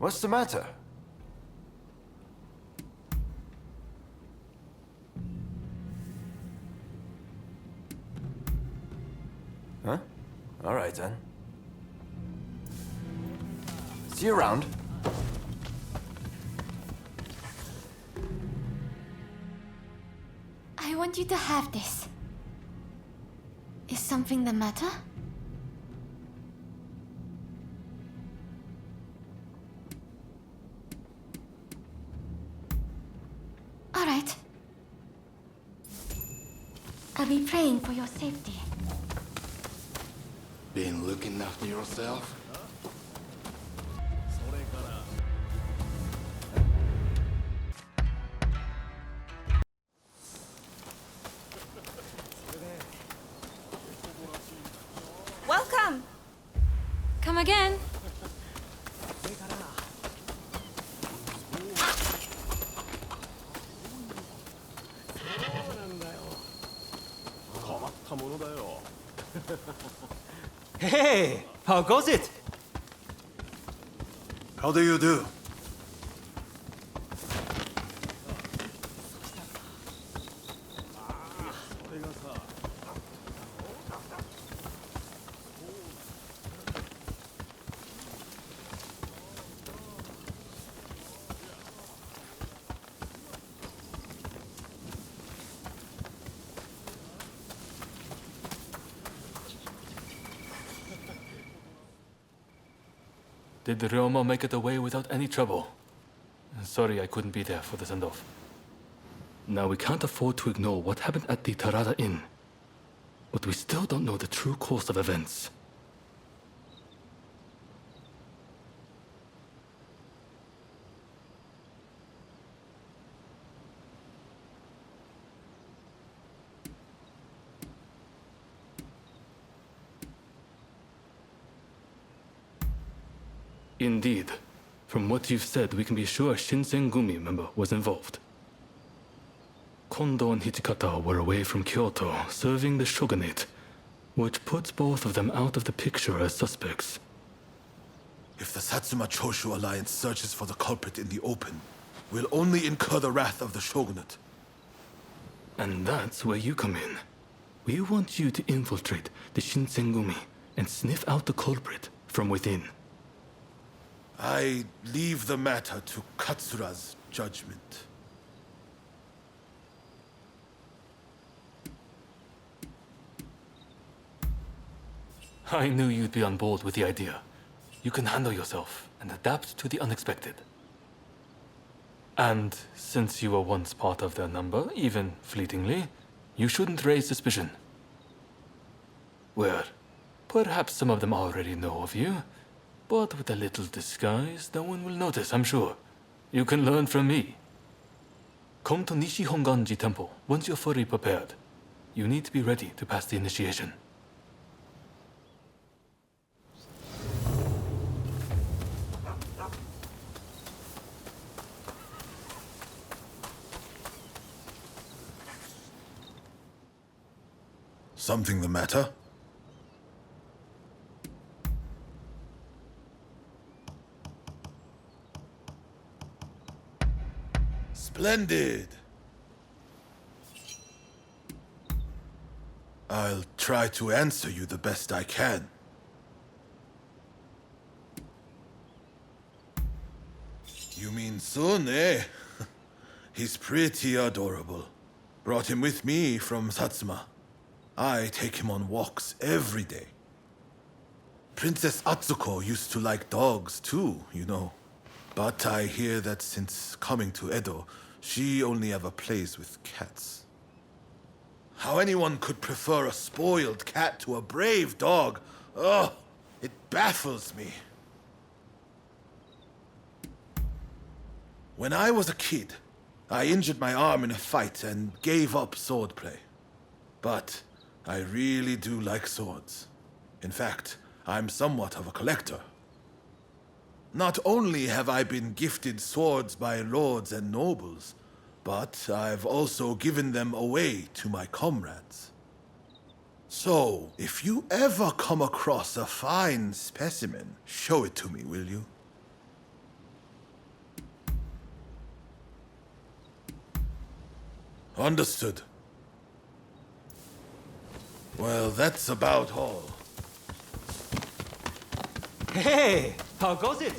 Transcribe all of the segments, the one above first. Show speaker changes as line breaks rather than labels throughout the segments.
What's the matter? Huh? All right then. See you around.
I want you to have this. Is something the matter? All right. I'll be praying for your safety.
Been looking after yourself?
Welcome! Come again.
Hey, how goes it?
How do you do?
Did the Ryoma make it away without any trouble? Sorry I couldn't be there for the send-off. Now we can't afford to ignore what happened at the Tarada Inn. But we still don't know the true course of events. Indeed. From what you've said, we can be sure a Shinsengumi member was involved. Kondo and Hichikata were away from Kyoto, serving the shogunate, which puts both of them out of the picture as suspects.
If the Satsuma Choshu alliance searches for the culprit in the open, we'll only incur the wrath of the shogunate.
And that's where you come in. We want you to infiltrate the Shinsengumi and sniff out the culprit from within.
I leave the matter to Katsura's judgment.
I knew you'd be on board with the idea. You can handle yourself and adapt to the unexpected. And since you were once part of their number, even fleetingly, you shouldn't raise suspicion. Well, perhaps some of them already know of you, but with a little disguise, no one will notice, I'm sure. You can learn from me. Come to Nishi Honganji Temple once you're fully prepared. You need to be ready to pass the initiation.
Something the matter? Splendid! I'll try to answer you the best I can. You mean Sun, eh? He's pretty adorable. Brought him with me from Satsuma. I take him on walks every day. Princess Atsuko used to like dogs too, you know. But I hear that since coming to Edo, she only ever plays with cats. How anyone could prefer a spoiled cat to a brave dog, oh, it baffles me. When I was a kid, I injured my arm in a fight and gave up swordplay. But I really do like swords. In fact, I'm somewhat of a collector. Not only have I been gifted swords by lords and nobles, but I've also given them away to my comrades. So, if you ever come across a fine specimen, show it to me, will you? Understood. Well, that's about all.
Hey, how goes it?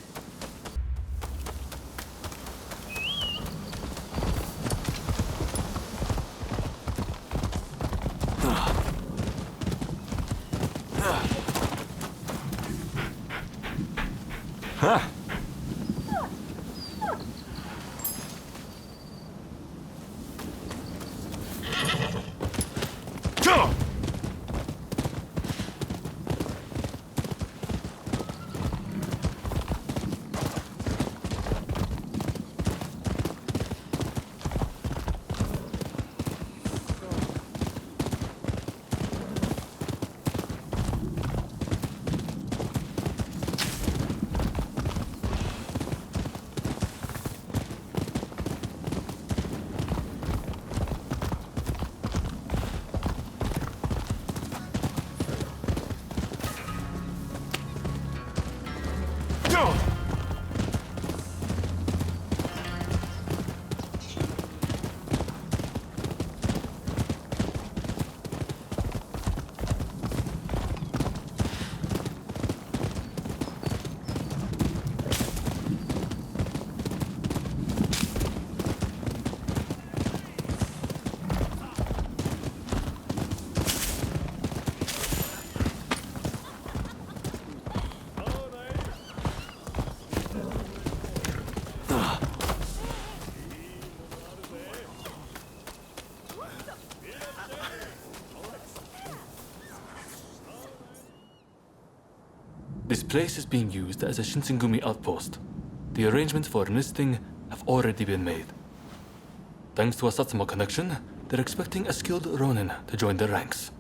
This place is being used as a Shinsengumi outpost. The arrangements for enlisting have already been made. Thanks to a Satsuma connection, they're expecting a skilled Ronin to join their ranks.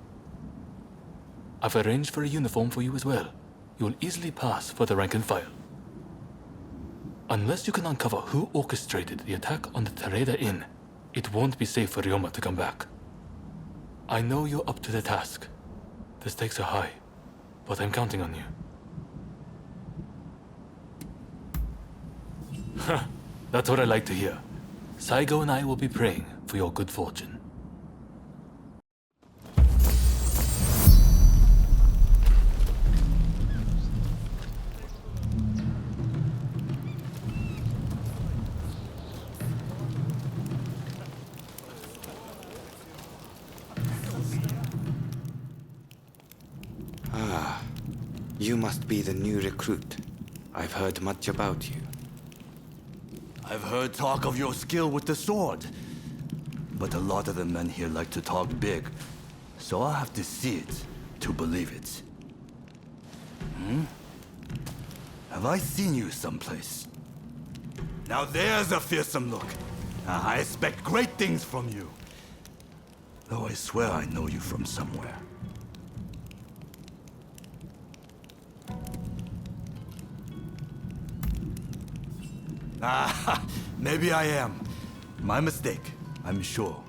I've arranged for a uniform for you as well. You'll easily pass for the rank and file. Unless you can uncover who orchestrated the attack on the Tereda Inn, it won't be safe for Ryoma to come back. I know you're up to the task. The stakes are high, but I'm counting on you. That's what I like to hear. Saigo and I will be praying for your good fortune.
You must be the new recruit. I've heard much about you.
I've heard talk of your skill with the sword. But a lot of the men here like to talk big. So I'll have to see it to believe it. Have I seen you someplace? Now there's a fearsome look. I expect great things from you. Though I swear I know you from somewhere. Maybe I am. My mistake, I'm sure.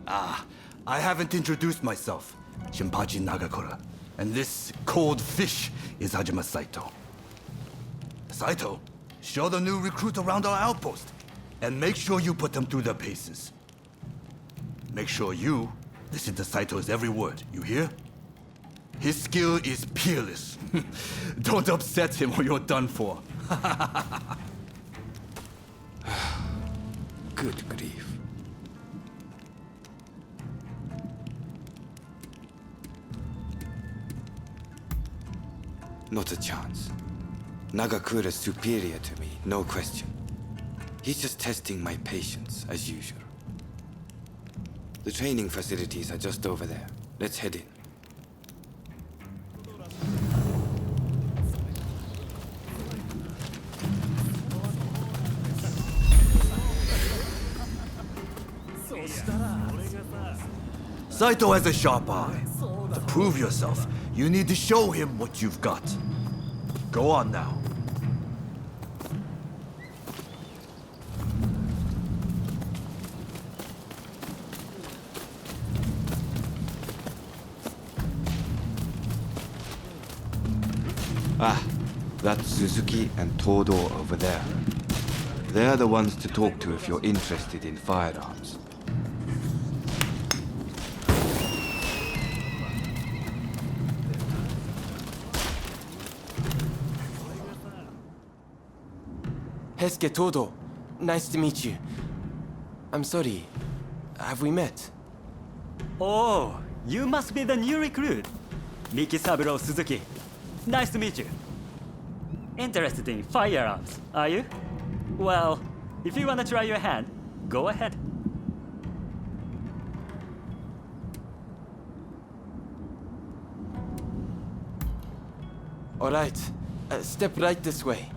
I haven't introduced myself. Shinpachi Nagakura. And this cold fish is Hajime Saito. Saito, show the new recruit around our outpost. And make sure you put them through their paces. Make sure you listen to Saito's every word, you hear? His skill is peerless. Don't upset him or you're done for.
Good grief. Not a chance. Nagakura's superior to me, no question. He's just testing my patience, as usual. The training facilities are just over there. Let's head in.
Saito has a sharp eye. To prove yourself, you need to show him what you've got. Go on now.
Ah, that's Suzuki and Todo over there. They're the ones to talk to if you're interested in firearms.
Hesuke Todo. Nice to meet you. I'm sorry. Have we met?
Oh, you must be the new recruit. Miki Saburo Suzuki. Nice to meet you. Interested in firearms, are you? Well, if you want to try your hand, go ahead.
All right. Step right this way.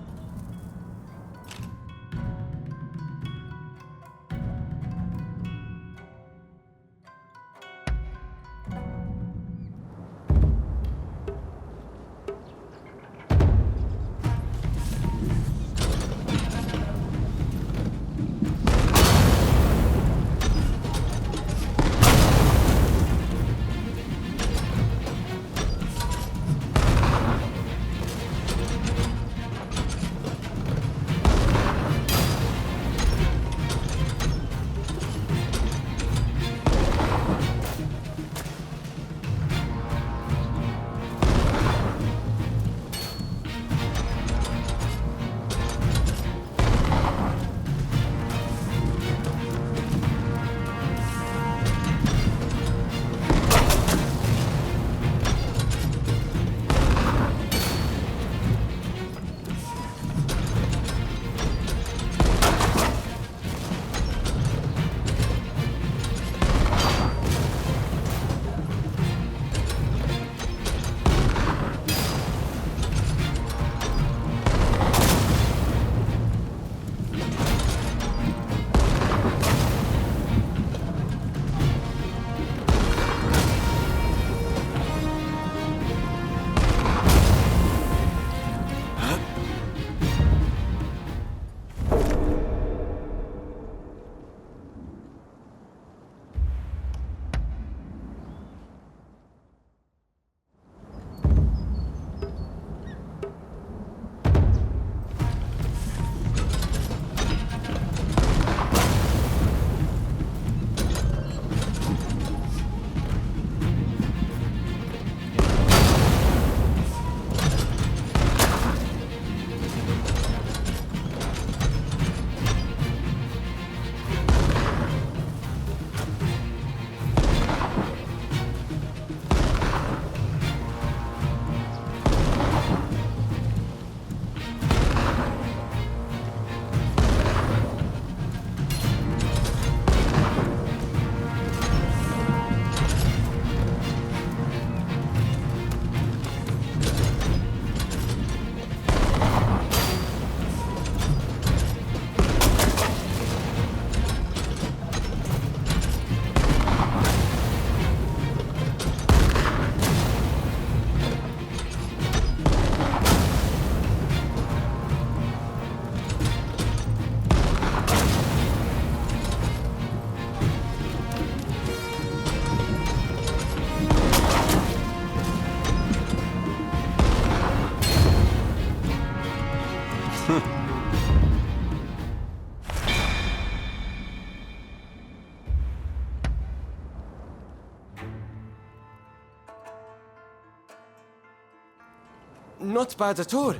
Not bad at all.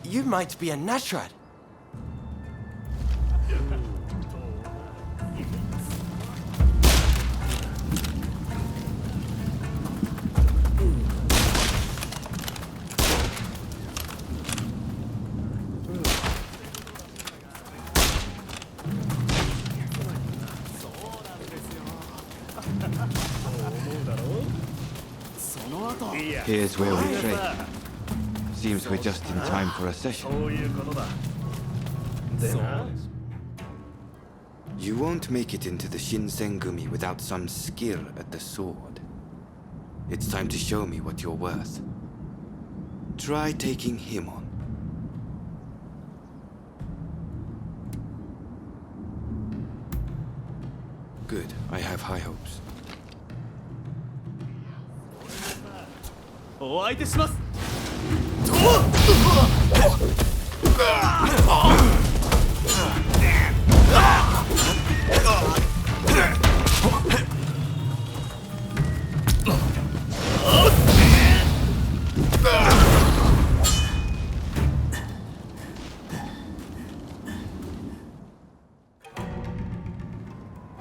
You might be a natural.
Here's where we trade. Seems we're just in time for a session. You won't make it into the Shinsengumi without some skill at the sword. It's time to show me what you're worth. Try taking him on. Good, I have high hopes.
お相手します。
Ah!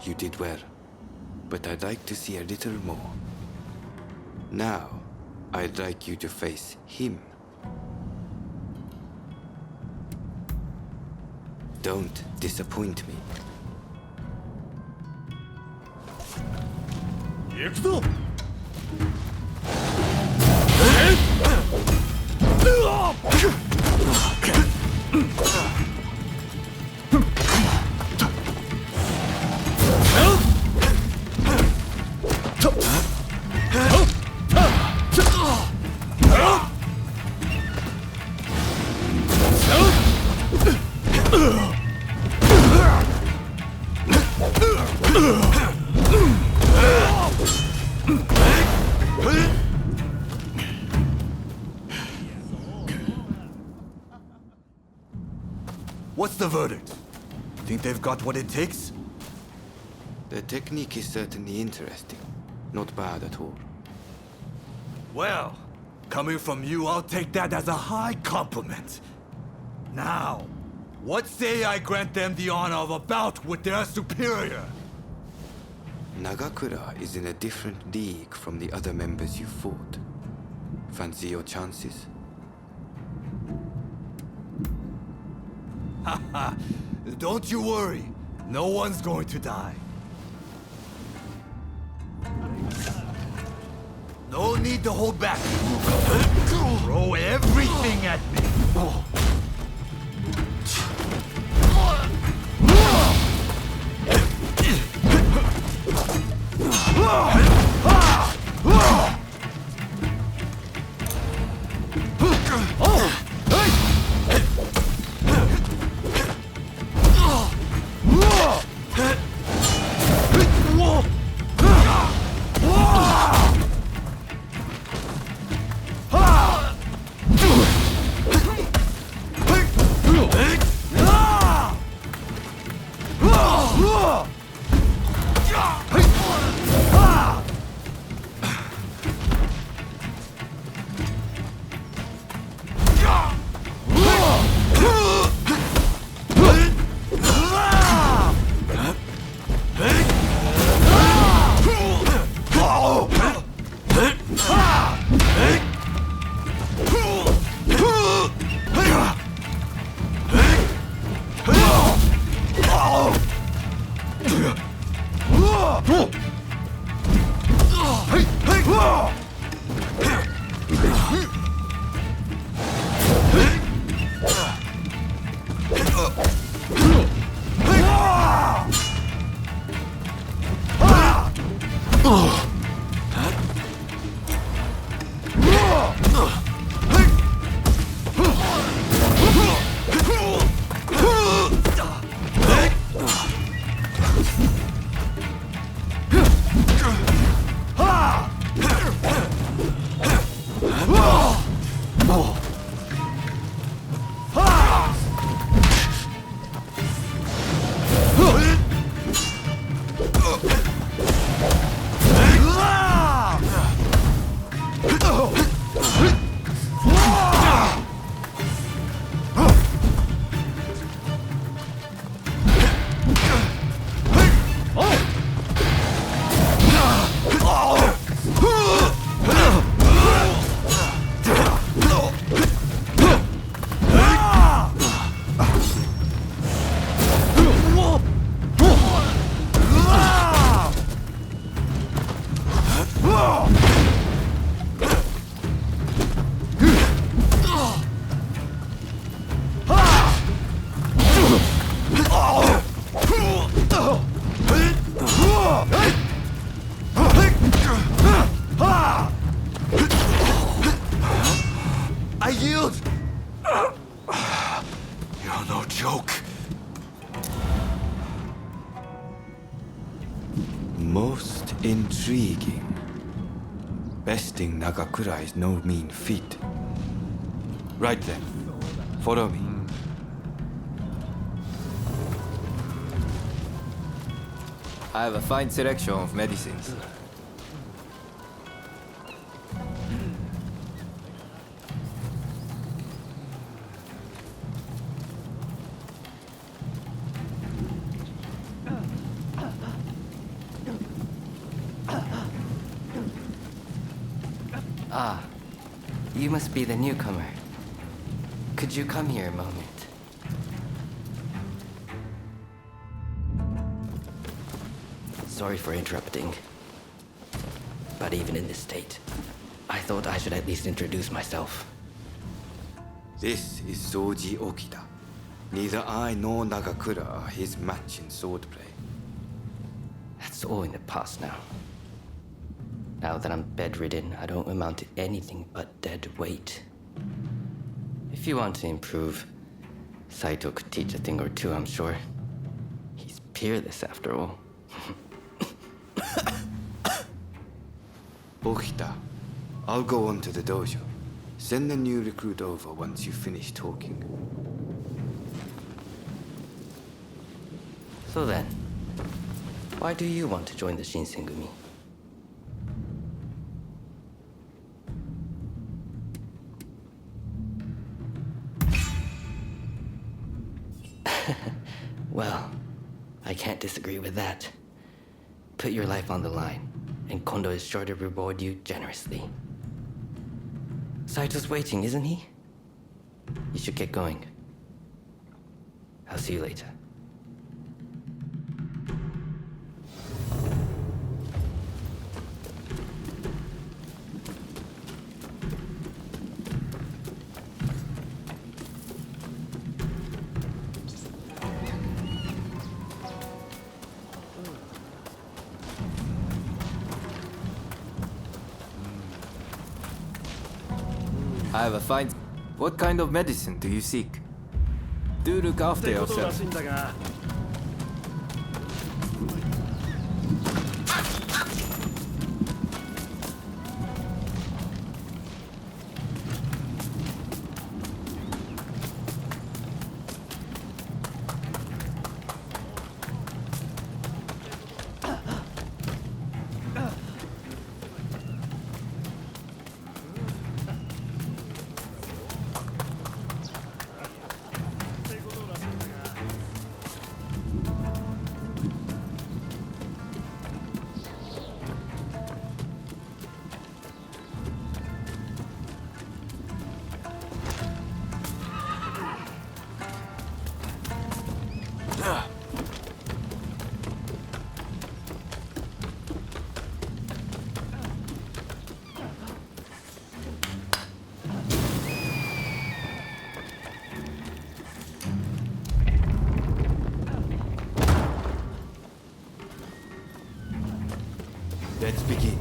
You did well, but I'd like to see a little more. Now, I'd like you to face him. Don't disappoint me.
行くぞ What's the verdict? Think they've got what it takes?
The technique is certainly interesting. Not bad at all.
Well, coming from you, I'll take that as a high compliment. Now, what say I grant them the honor of a bout with their superior?
Nagakura is in a different league from the other members you fought. Fancy your chances?
Haha, don't you worry. No one's going to die. No need to hold back. Throw everything at me. I yield! You're no joke.
Most intriguing. Besting Nagakura is no mean feat. Right then, follow me.
I have a fine selection of medicines.
Ah, you must be the newcomer. Could you come here a moment? Sorry for interrupting. But even in this state, I thought I should at least introduce myself.
This is Soji Okita. Neither I nor Nagakura are his match in swordplay.
That's all in the past now. Now that I'm bedridden, I don't amount to anything but dead weight. If you want to improve, Saito could teach a thing or two, I'm sure. He's peerless after all.
Okita, I'll go on to the dojo. Send the new recruit over once you finish talking.
So then, why do you want to join the Shinsengumi? Well, I can't disagree with that. Put your life on the line, and Kondo is sure to reward you generously. Saito's waiting, isn't he? You should get going. I'll see you later.
I have a fine... What kind of medicine do you seek? Do look after yourself.
Let's begin.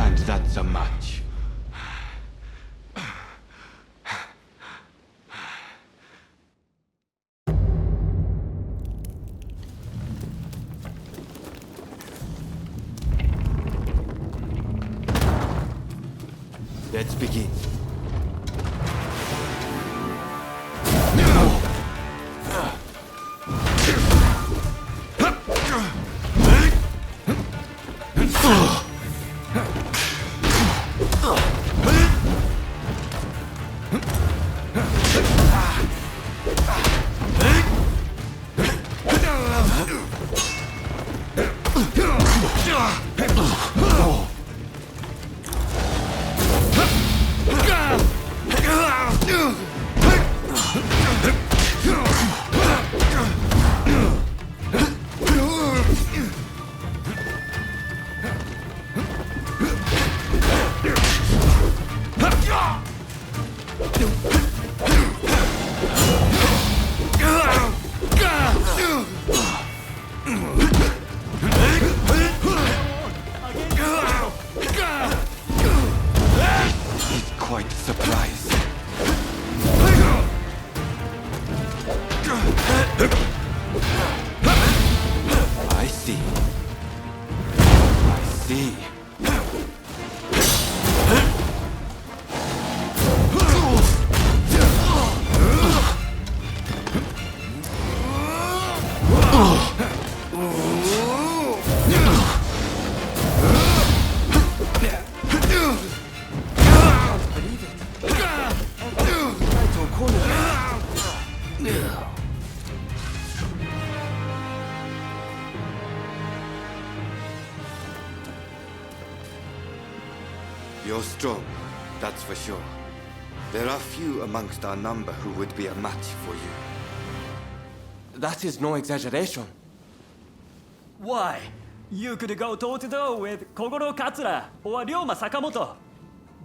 And that's a match. Let's begin. see. You're strong, that's for sure. There are few amongst our number who would be a match for you.
That is no exaggeration.
Why? You could go toe-to-toe with Kogoro Katsura or Ryoma Sakamoto.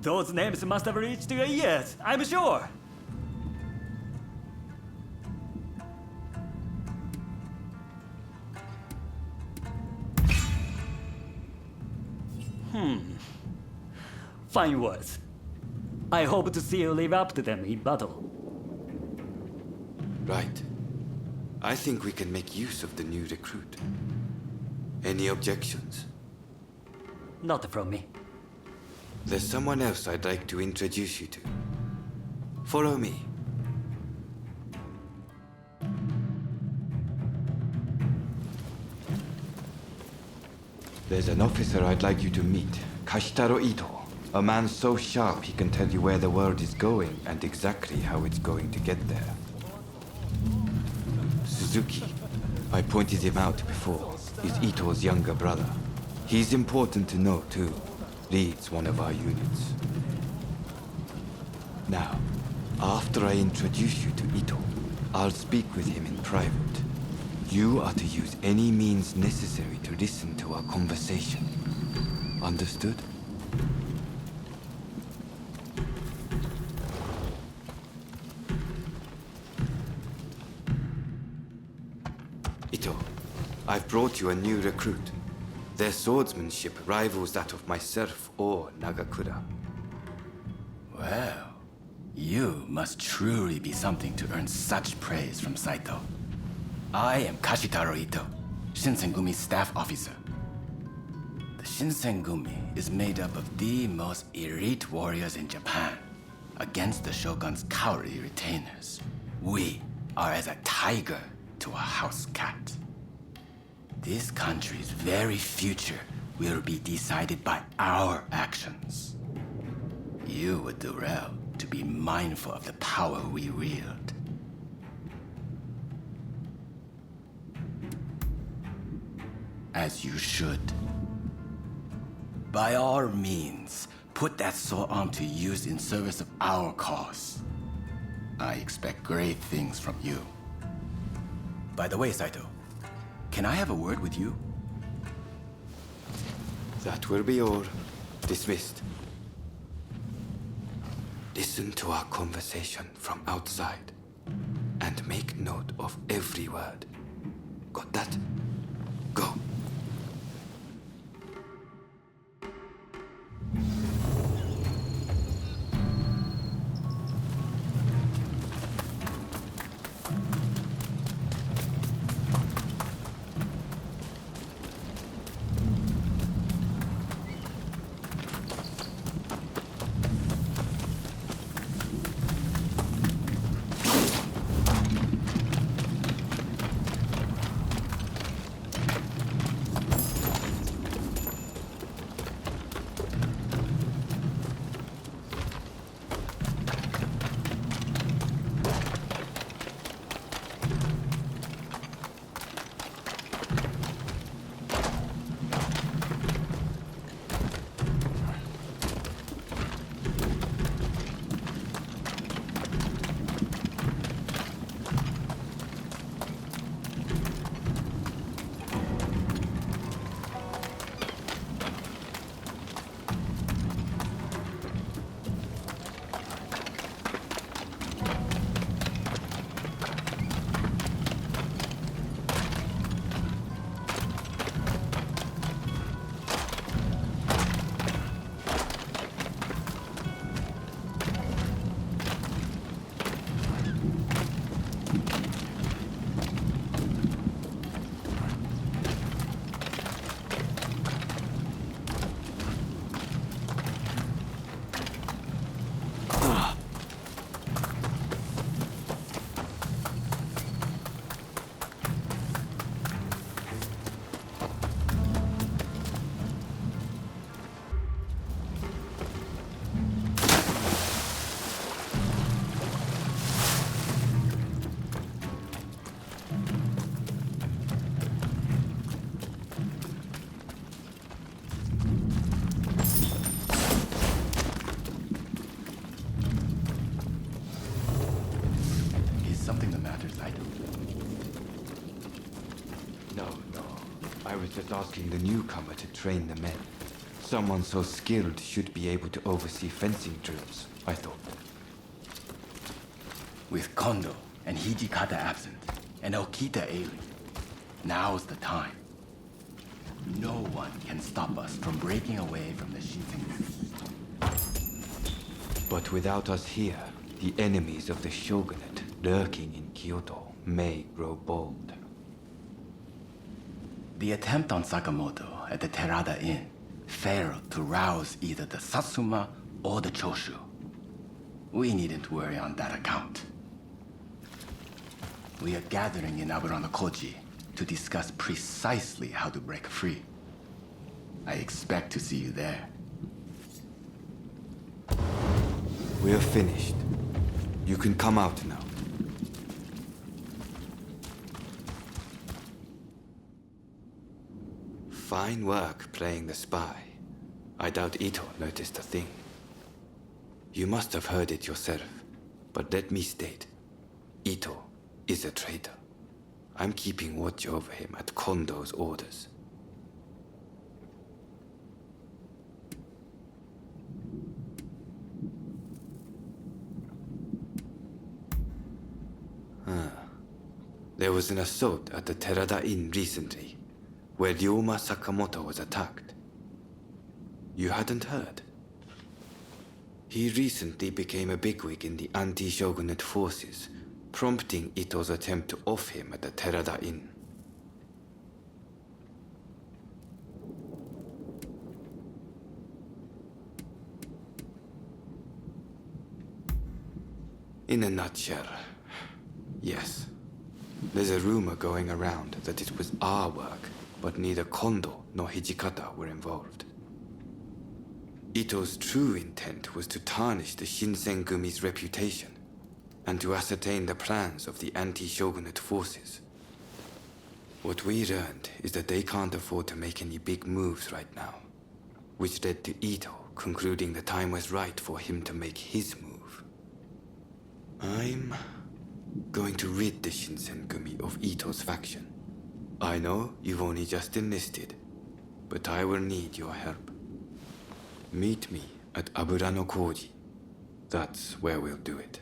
Those names must have reached your ears, I'm sure. Fine words. I hope to see you live up to them in battle.
Right. I think we can make use of the new recruit. Any objections?
Not from me.
There's someone else I'd like to introduce you to. Follow me. There's an officer I'd like you to meet, Kashitaro Ito. A man so sharp he can tell you where the world is going and exactly how it's going to get there. Suzuki, I pointed him out before, is Ito's younger brother. He's important to know too. Leads one of our units. Now, after I introduce you to Ito, I'll speak with him in private. You are to use any means necessary to listen to our conversation. Understood? Ito, I've brought you a new recruit. Their swordsmanship rivals that of myself or Nagakura.
Well, you must truly be something to earn such praise from Saito. I am Kashitaro Ito, Shinsen-gumi's staff officer. The Shinsen-gumi is made up of the most elite warriors in Japan. Against the shogun's cowardly retainers, we are as a tiger to a house cat. This country's very future will be decided by our actions. You would do well to be mindful of the power we wield. As you should. By all means, put that sword arm to use in service of our cause. I expect great things from you. By the way, Saito, can I have a word with you?
That will be all. Dismissed. Listen to our conversation from outside and make note of every word. Got that? Go. just asking the newcomer to train the men. Someone so skilled should be able to oversee fencing drills, I thought.
With Kondo and Hijikata absent, and Okita ailing, now's the time. No one can stop us from breaking away from the Shinsengumi.
But without us here, the enemies of the shogunate lurking in Kyoto may grow bold.
The attempt on Sakamoto at the Terada Inn failed to rouse either the Satsuma or the Choshu. We needn't worry on that account. We are gathering in Aburano-Koji to discuss precisely how to break free. I expect to see you there.
We're finished. You can come out now. Fine work playing the spy. I doubt Ito noticed a thing. You must have heard it yourself, but let me state, Ito is a traitor. I'm keeping watch over him at Kondo's orders. There was an assault at the Terada Inn recently, where Ryoma Sakamoto was attacked. You hadn't heard? He recently became a bigwig in the anti-shogunate forces, prompting Ito's attempt to off him at the Terada Inn. In a nutshell, yes. There's a rumor going around that it was our work, but neither Kondo nor Hijikata were involved. Ito's true intent was to tarnish the Shinsengumi's reputation and to ascertain the plans of the anti-shogunate forces. What we learned is that they can't afford to make any big moves right now, which led to Ito concluding the time was right for him to make his move. I'm going to rid the Shinsengumi of Ito's faction. I know you've only just enlisted, but I will need your help. Meet me at Aburano-Koji. That's where we'll do it.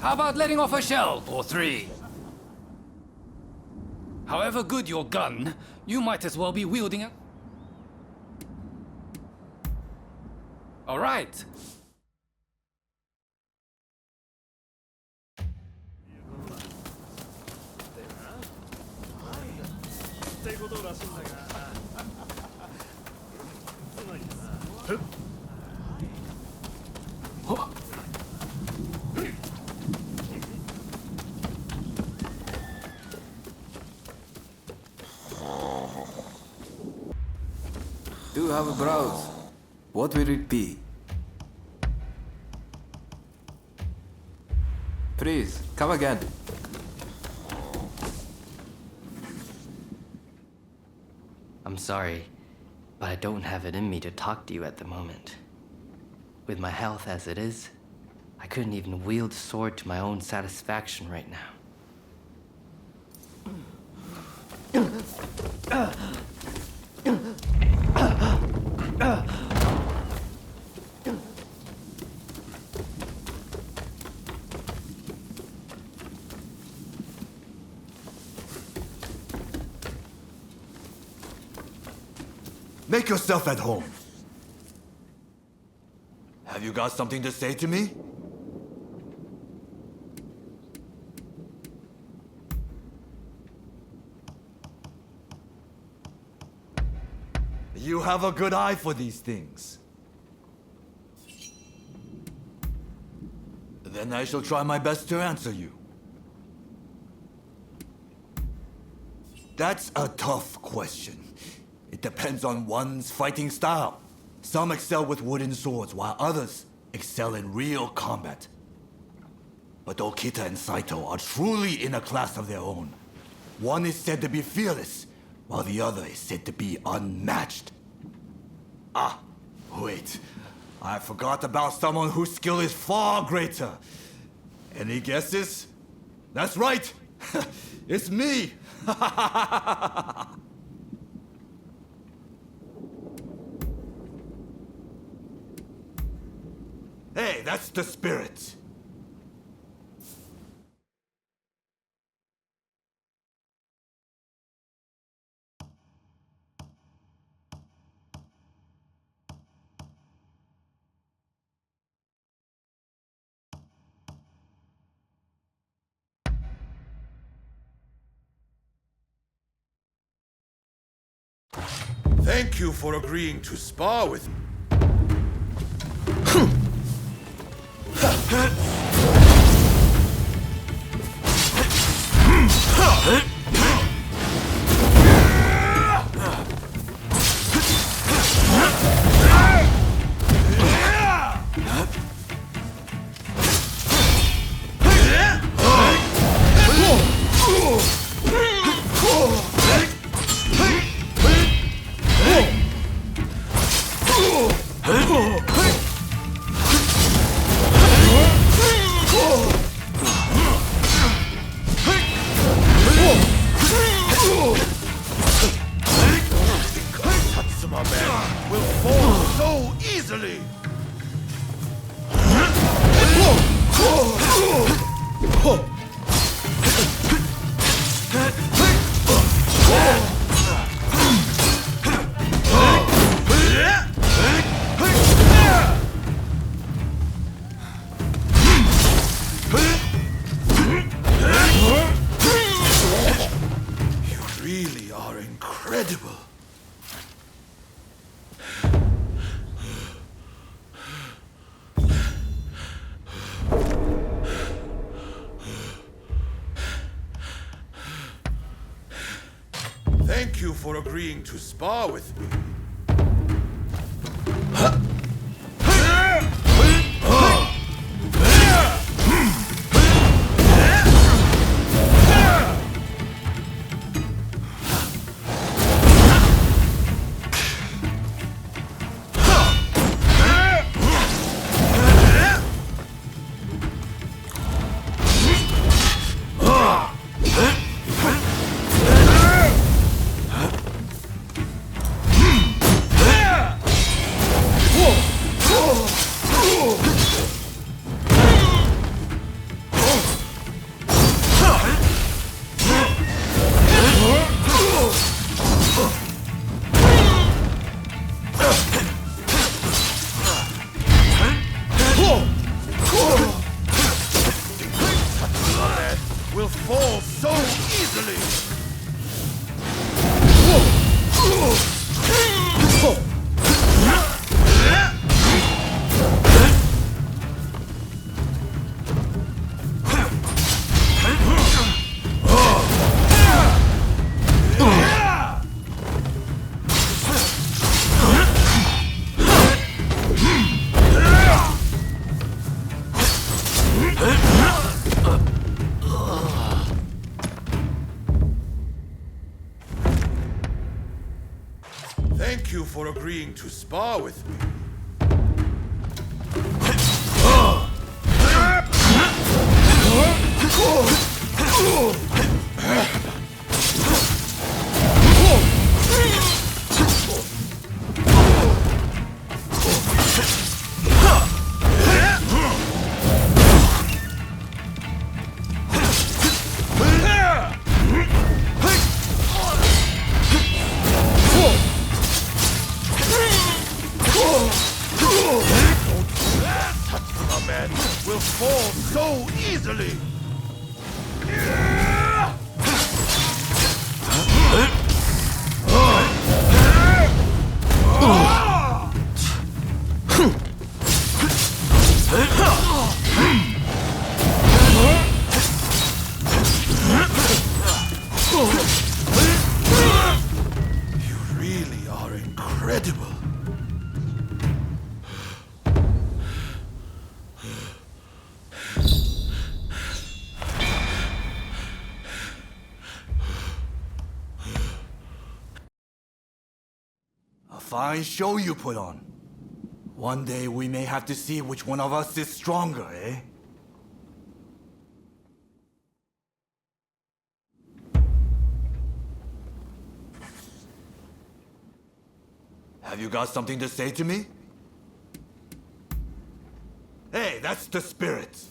How about letting off a shell or three? However good your gun, you might as well be wielding it. All right.
Do have a browse. What will it be? Please, come again.
I'm sorry, but I don't have it in me to talk to you at the moment. With my health as it is, I couldn't even wield a sword to my own satisfaction right now.
Make yourself at home. Have you got something to say to me? You have a good eye for these things. Then I shall try my best to answer you. That's a tough question. It depends on one's fighting style. Some excel with wooden swords, while others excel in real combat. But Okita and Saito are truly in a class of their own. One is said to be fearless, while the other is said to be unmatched. Ah, wait. I forgot about someone whose skill is far greater. Any guesses? That's right! It's me! Hey, that's the spirit.
Thank you for agreeing to spar with me. Thank you for agreeing to spar with me.
so easily!
Thank you for agreeing to spar with me. Satsuma man will fall so easily! You really are incredible.
A fine show you put on. One day we may have to see which one of us is stronger, eh? Have you got something to say to me? Hey, that's the spirit.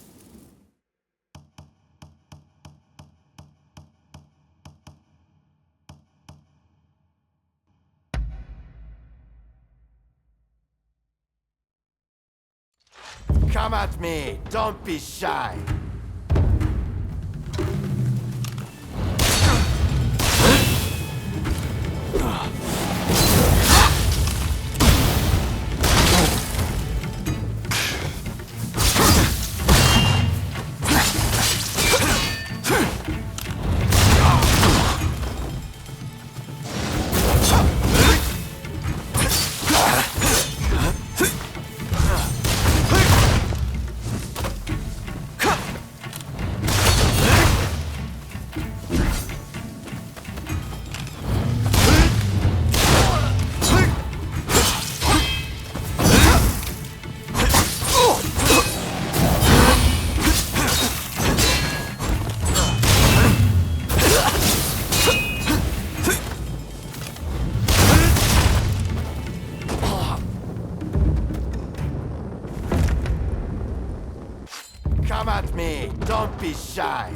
Come at me! Don't be shy! Come at me! Don't be shy!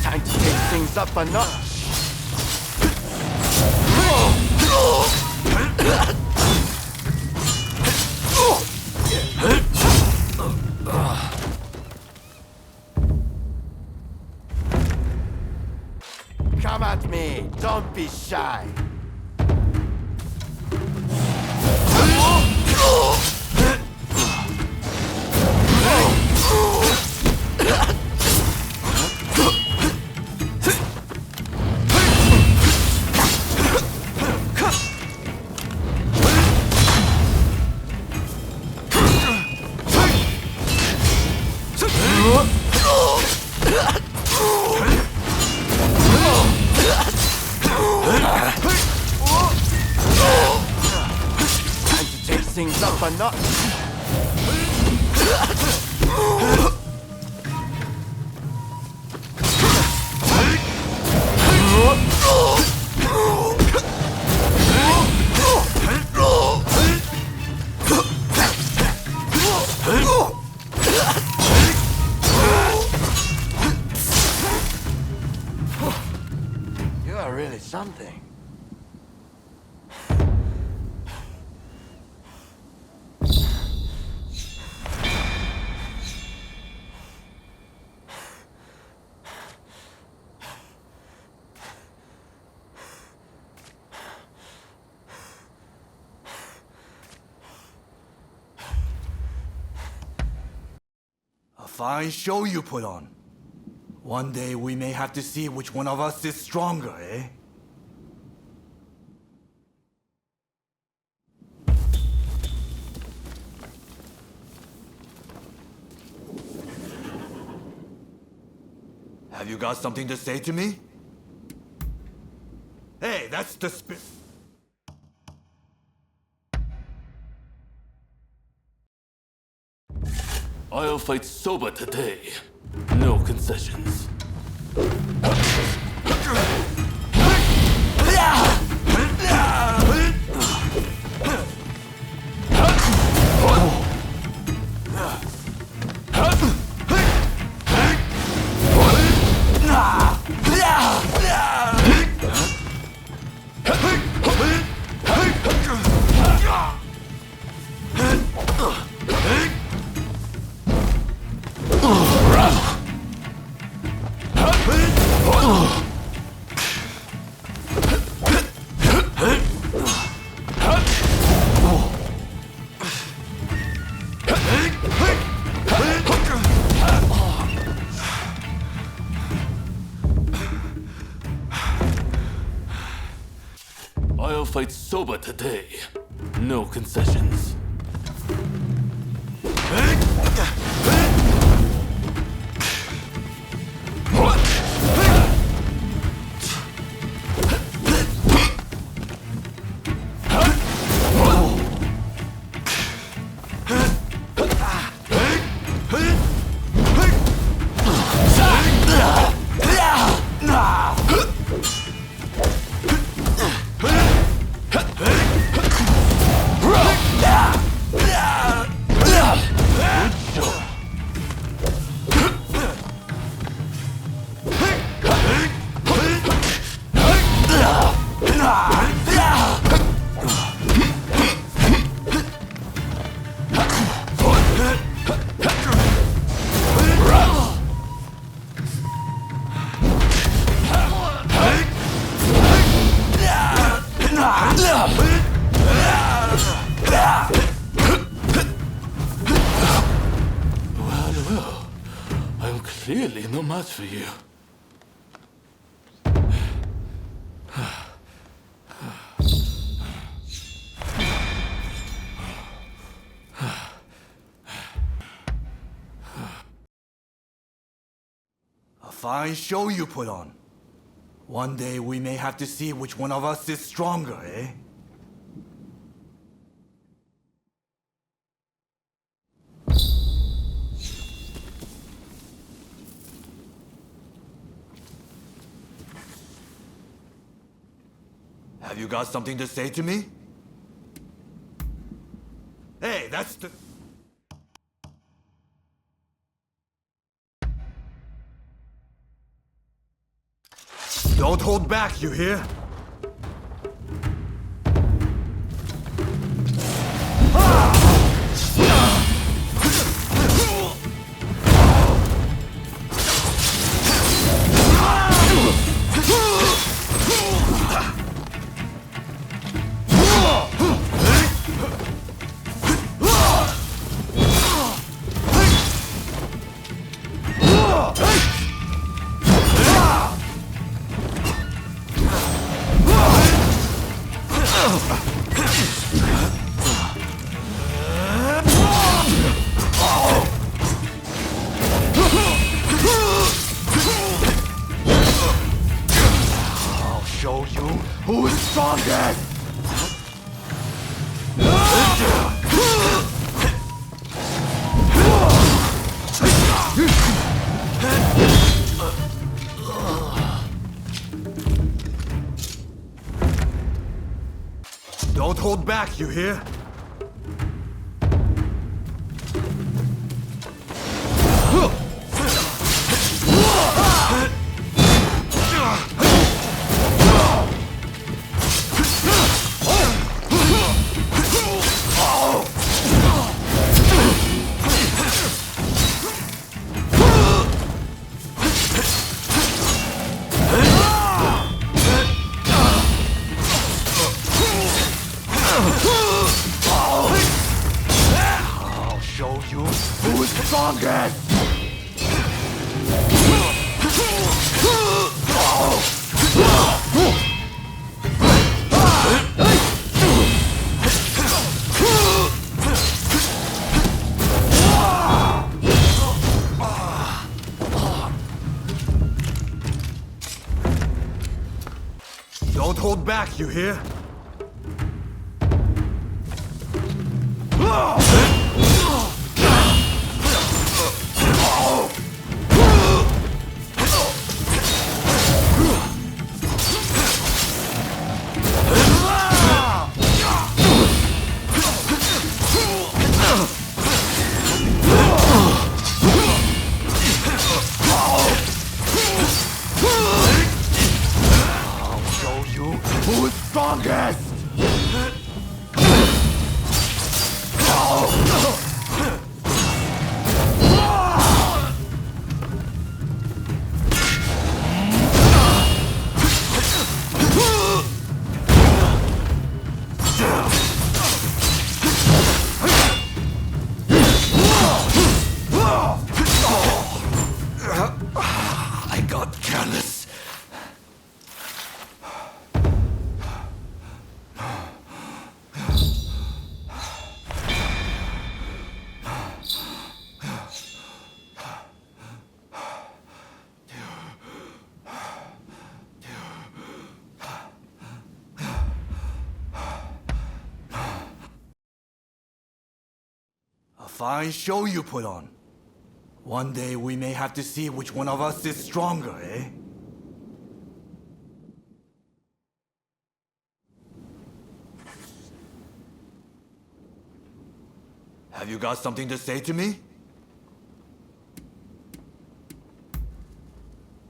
Time to take things up a notch. Come at me, don't be shy. Time to take things up a notch.
say something.
A fine show you put on. One day we may have to see which one of us is stronger, eh? Have you got something to say to me? Hey, that's the
I'll fight sober today. No concessions. I'll fight sober today. No concessions. Well, I'm clearly no match for you.
A fine show you put on. One day we may have to see which one of us is stronger, eh? Have you got something to say to me? Hey, that's the... Don't hold back, you hear? I'll show you who is strongest! Don't hold back, you hear? Don't hold back, you hear? I'll show you who's strongest! I got careless. A fine show you put on. One day we may have to see which one of us is stronger, eh? Have you got something to say to me?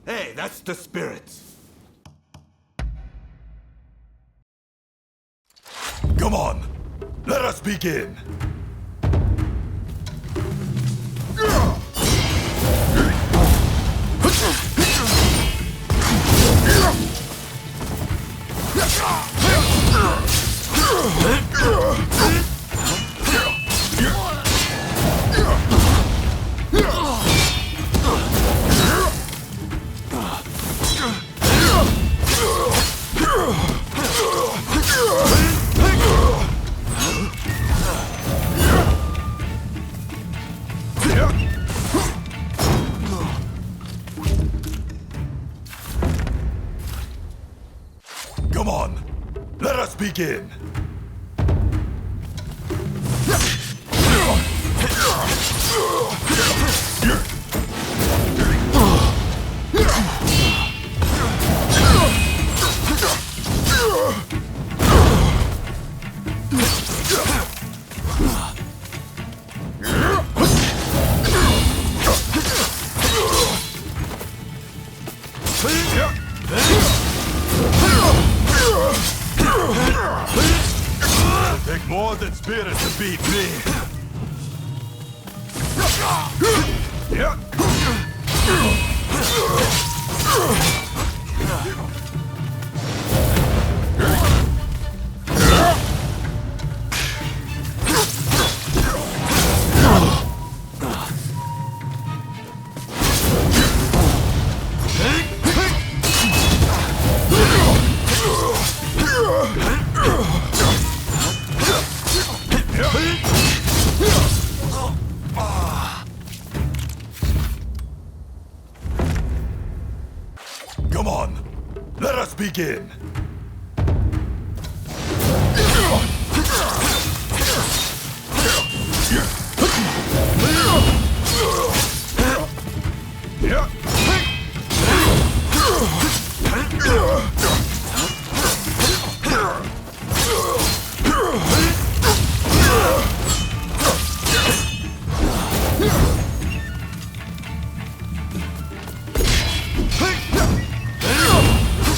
Hey, that's the spirit. Come on, let us begin. Come on, let us begin. Take more than spirit to beat me. Come on, let us begin.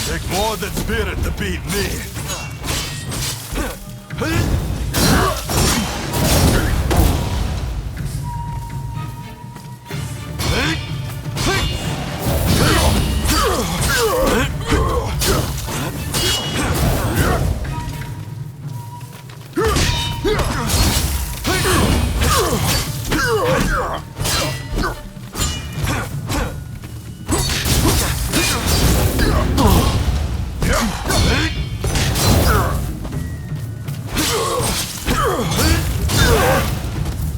Take more than spirit to beat me.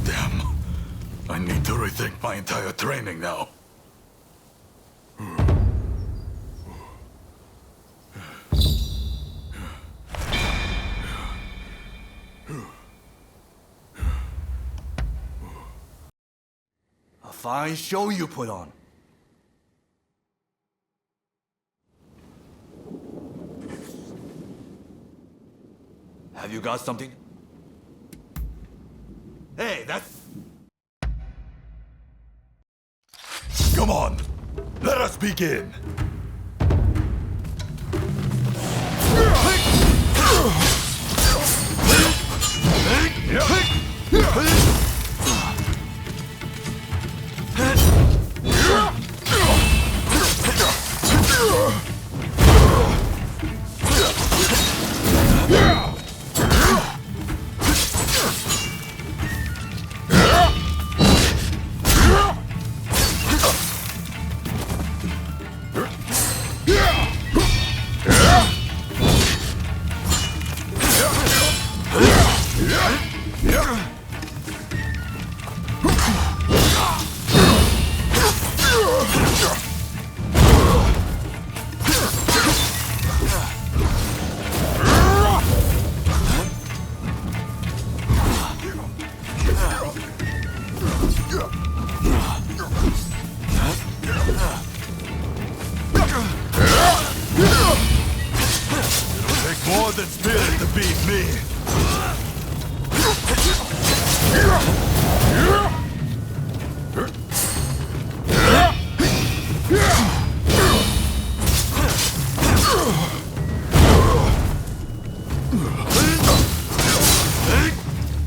Damn. I need to rethink my entire training now. fine show you put on. Have you got something? Hey, that's...
Come on, let us begin. More than spirit to beat me.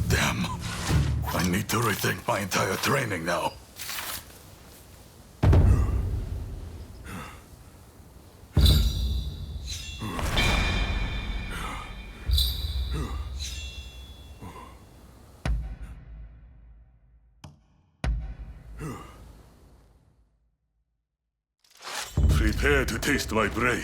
Damn. I need to rethink my entire training now. Prepare to taste my blade.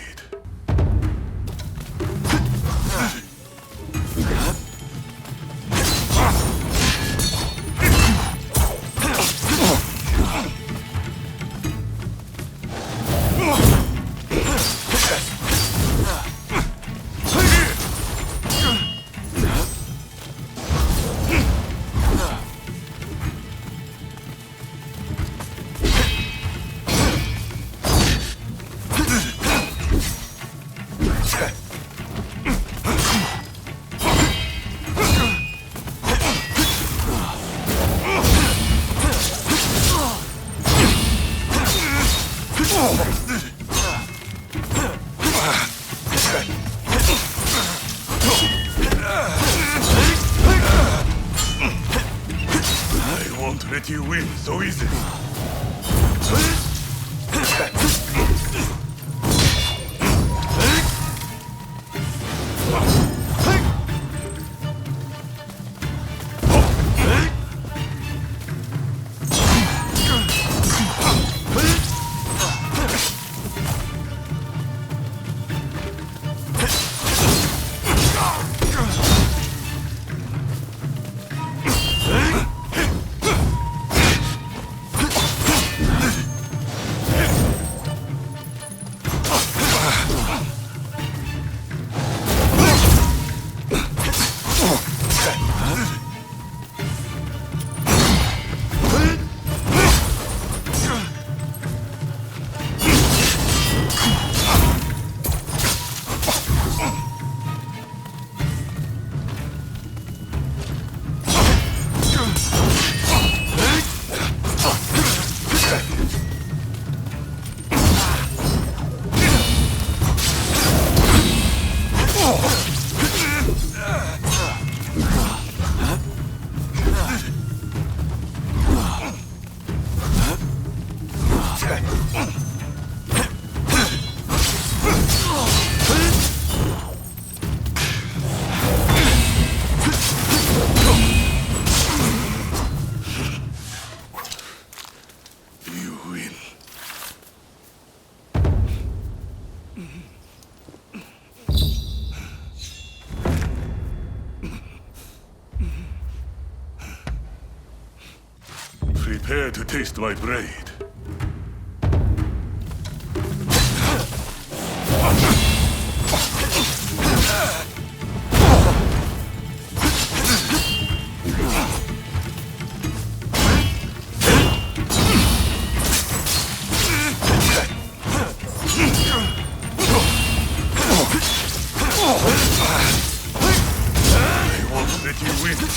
I won't let you win so easily. Prepare to taste my blade.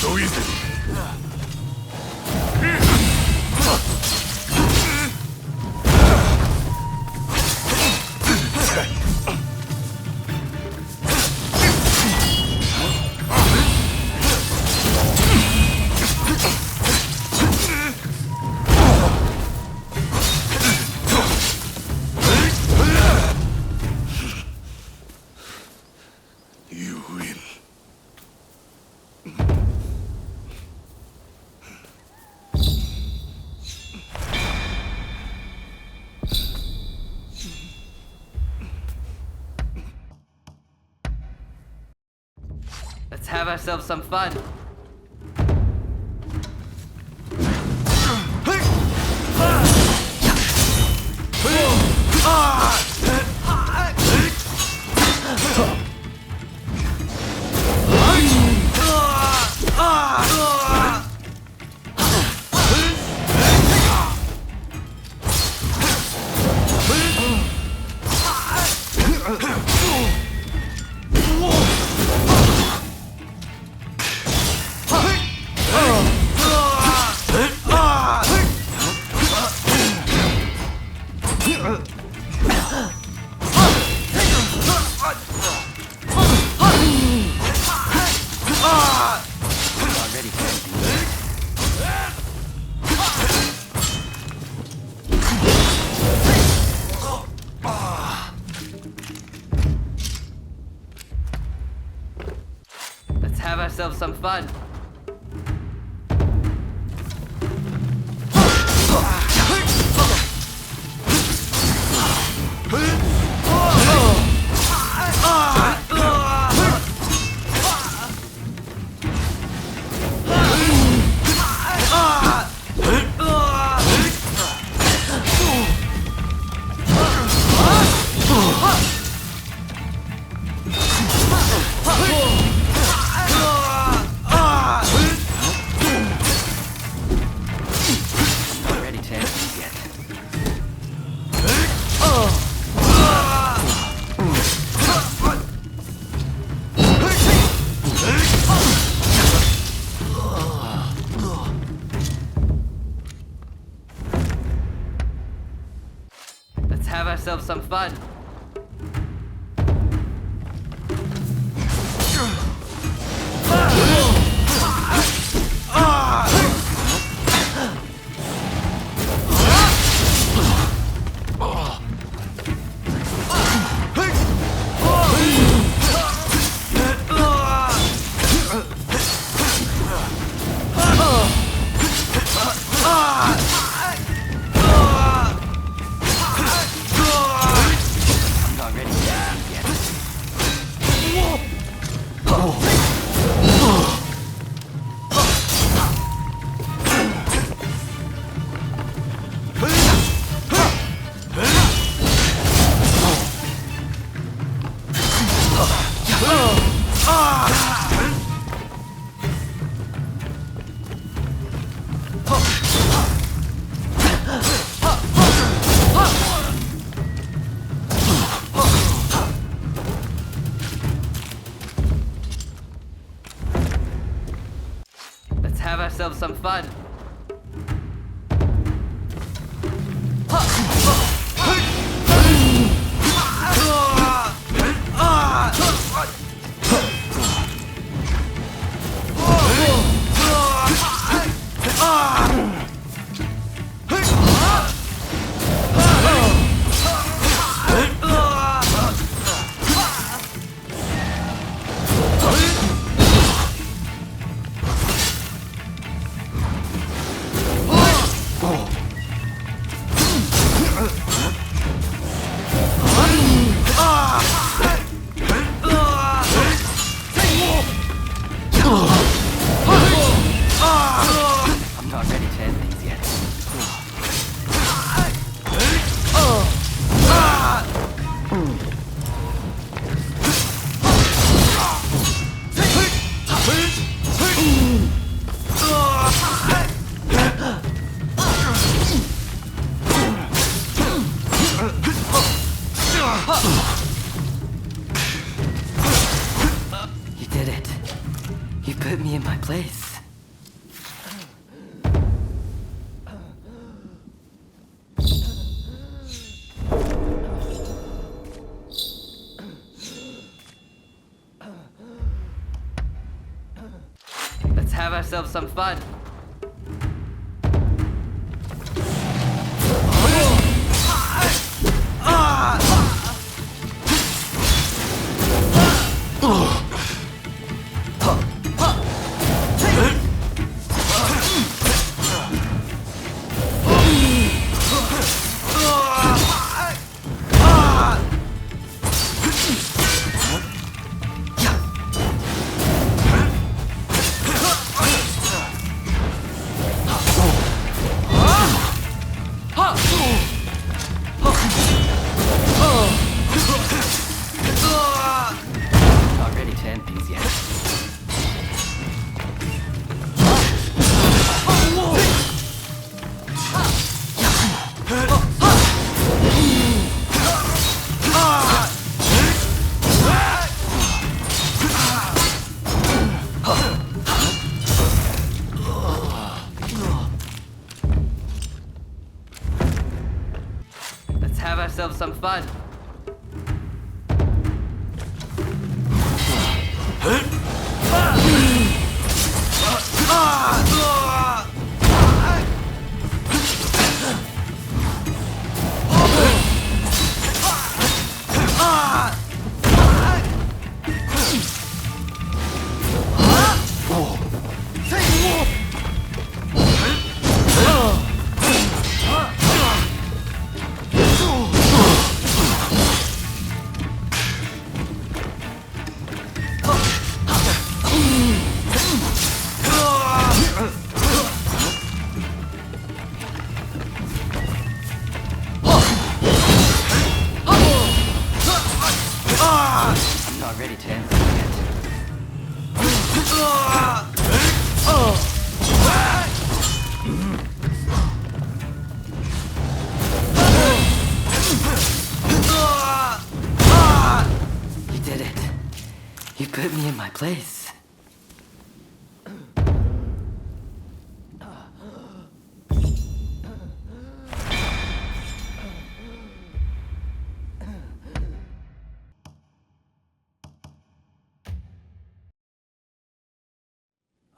so easy. You win.
Let's have ourselves some fun. Let's have ourselves some fun. Let's have ourselves some fun. Let's have ourselves some fun. I'm not ready to end things yet. You did it. You put me in my place. ourselves some fun. Have ourselves some fun. I'm not ready to end this yet. You did it. You put me in my place.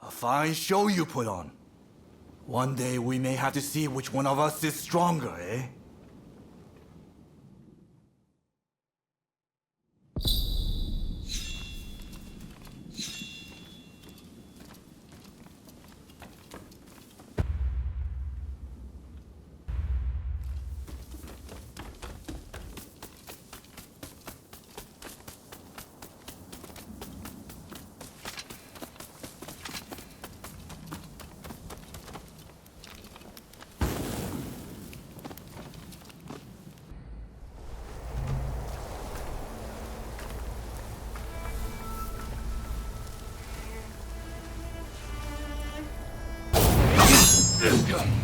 A fine show you put on. One day we may have to see which one of us is stronger, eh?
Yeah.